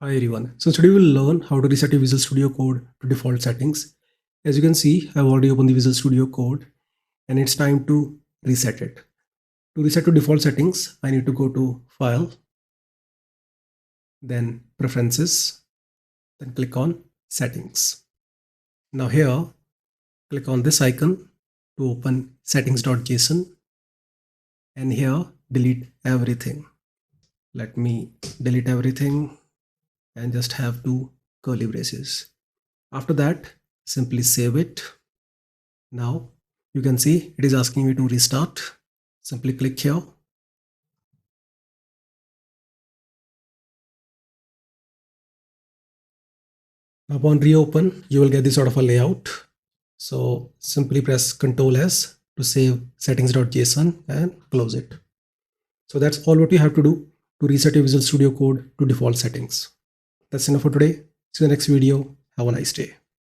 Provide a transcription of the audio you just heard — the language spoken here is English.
Hi everyone. So today we'll learn how to reset your Visual Studio Code to default settings. As you can see, I've already opened the Visual Studio Code and it's time to reset it. To reset to default settings, I need to go to File, then Preferences, then click on Settings. Now here, click on this icon to open settings.json and here delete everything. Let me delete everything and just have two curly braces. After that, simply save it. Now you can see it is asking me to restart. Simply click here. Upon reopen, you will get this sort of a layout. So simply press Ctrl S to save settings.json and close it. So that's all what you have to do to reset your Visual Studio Code to default settings. That's enough for today. See you in the next video. Have a nice day.